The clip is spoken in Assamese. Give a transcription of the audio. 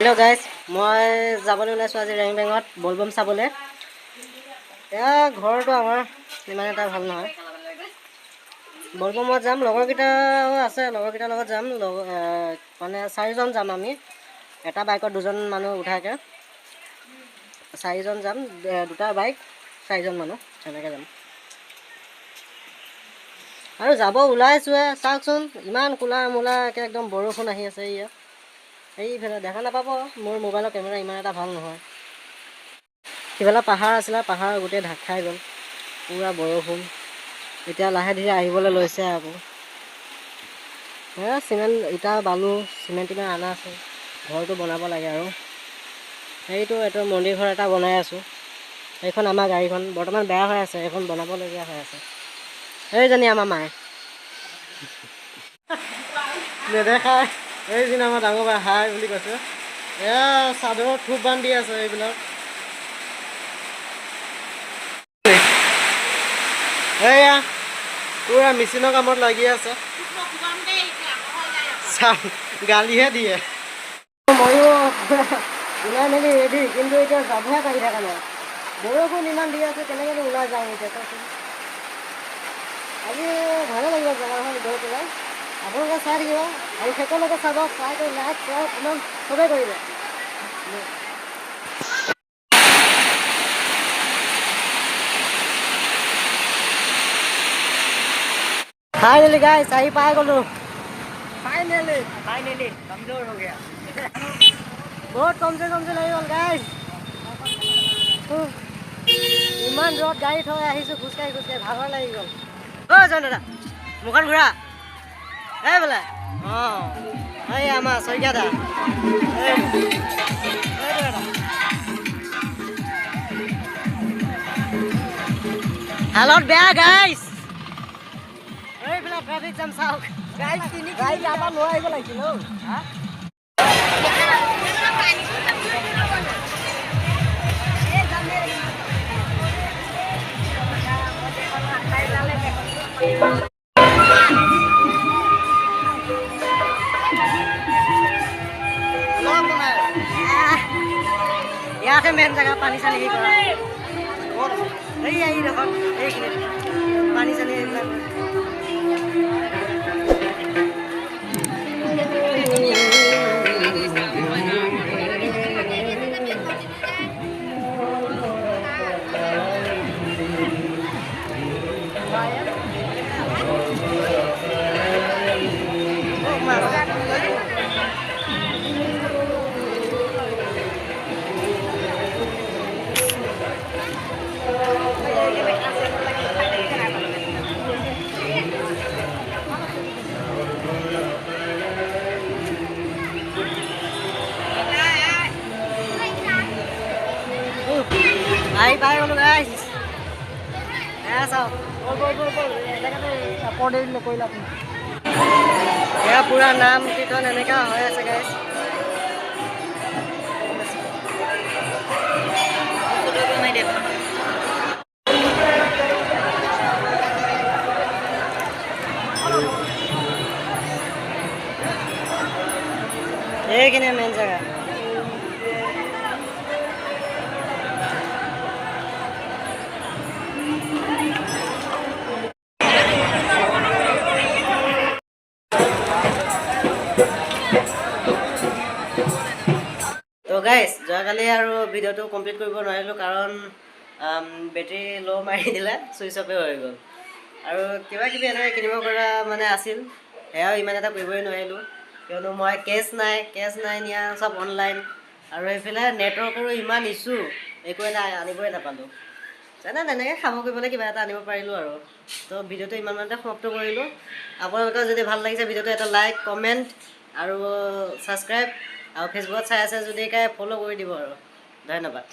हेलो गाइस, मैं जाबले ओलाइছো আজি ৰেংবেঙত বলবম চাবলে। এয়া ঘৰটো আমাৰ ইমান এটা ভাল নহয়। বলবমত যাম, লগৰকেইটাও আছে, লগৰকেইটাৰ লগত যাম। মানে 4জন যাম আমি। এটা বাইকত 2জন মানুহ উঠাকে 4জন যাম, দুটা বাইক 4জন মানুহ তেনেকৈ যাম। আৰু যাব ওলাইছোৱে, চাওকচোন ইমান কোলা মোলাকে একদম বৰষুণ আহি আছে। ইয়াত এইফালে দেখা নাপাব, মোৰ মোবাইলৰ কেমেৰা ইমান এটা ভাল নহয়। সিফালে পাহাৰ আছিলে, পাহাৰ গোটেই ঢাক খাই গ'ল, পূৰা বৰষুণ। এতিয়া লাহে ধীৰে আহিবলৈ লৈছে আকৌ। চিমেণ্ট ইটা বালু চিমেণ্ট ইমান অনা আছে, ঘৰটো বনাব লাগে। আৰু এইটো মন্দিৰ ঘৰ এটা বনাই আছোঁ। এইখন আমাৰ গাড়ীখন বৰ্তমান বেয়া হৈ আছে, এইখন বনাবলগীয়া হৈ আছে। এইজনী আমাৰ মায়ে নেদেখাই, এইজনী আমাৰ ডাঙৰ বাই হাই বুলি কৈছে। এয়া চাদৰত থোপ বান্ধি আছে এইবিলাক। এয়া পুৰা মেচিনৰ কামত লাগি আছে, গালিহে দিয়ে। ময়ো ওলাই মেলি ৰেডি, কিন্তু এতিয়া যাবহে পাৰি থকা নাই। বৰষুণ ইমান দি আছে, কেনেকৈ ওলাই যাওঁ এতিয়া কওকচোন। আজি ভালে লাগিব জেগাখন গৈ পেলাই। আপোনালোকে চাই থাকিব আৰু শেষলৈকে চাব, চাই কৰি লাইক শ্বেয়াৰ কমেণ্ট চবেই কৰিব। फाइनली गाइस आही पाई गलो। फाइनली कमजोर हो गया। बहुत कम से लगी गल गाइस। इमान रद गाड़ी थोड़ा আহিছো খুচকাই ভাগৰ লাগি গল। জন দাদা মুখন ঘূৰা বোলে। এই আমাৰ শইকীয়া দা হালত বেয়া গাইস। এইফালে ট্ৰাফিক জাম চাওক গাইস, তিনি গাড়ী আমাৰ লৈ আহিব লাগিছিল। ইয়াতে মেইন জেগা পানী চানী হেৰি কৰা। এই দেখোন এইখিনি পানী চানী এইবিলাক। Aí vai galo guys. Sao? Ya pura naam kীৰ্তন এনেকা হৈ আছে guys. এইখিনি মেইন জেগা। তো গাইজ যোৱাকালি আৰু ভিডিঅ'টো কমপ্লিট কৰিব নোৱাৰিলোঁ, কাৰণ বেটেৰী ল' মাৰি দিলে, ছুইচ অফে হৈ গ'ল। আৰু কিবা কিবি এনেকৈ কিনিব পৰা মানে আছিল, সেয়াও ইমান এটা কৰিবই নোৱাৰিলোঁ, কিয়নো মই কেছ নাই নিয়া, চব অনলাইন। আৰু এইফালে নেটৱৰ্কৰো ইমান ইছ্যু, একো এটা আনিবই নাপালোঁ। তেনেকৈ খাব কৰিবলৈ কিবা এটা আনিব পাৰিলোঁ আৰু। তো ভিডিঅ'টো ইমানতে সমাপ্ত কৰিলোঁ। আপোনালোকৰ যদি ভাল লাগিছে ভিডিঅ'টো এটা লাইক কমেণ্ট আৰু ছাবস্ক্ৰাইব, আৰু ফেচবুকত চাই আছে যদি ফ'ল' কৰি দিব আৰু। ধন্যবাদ।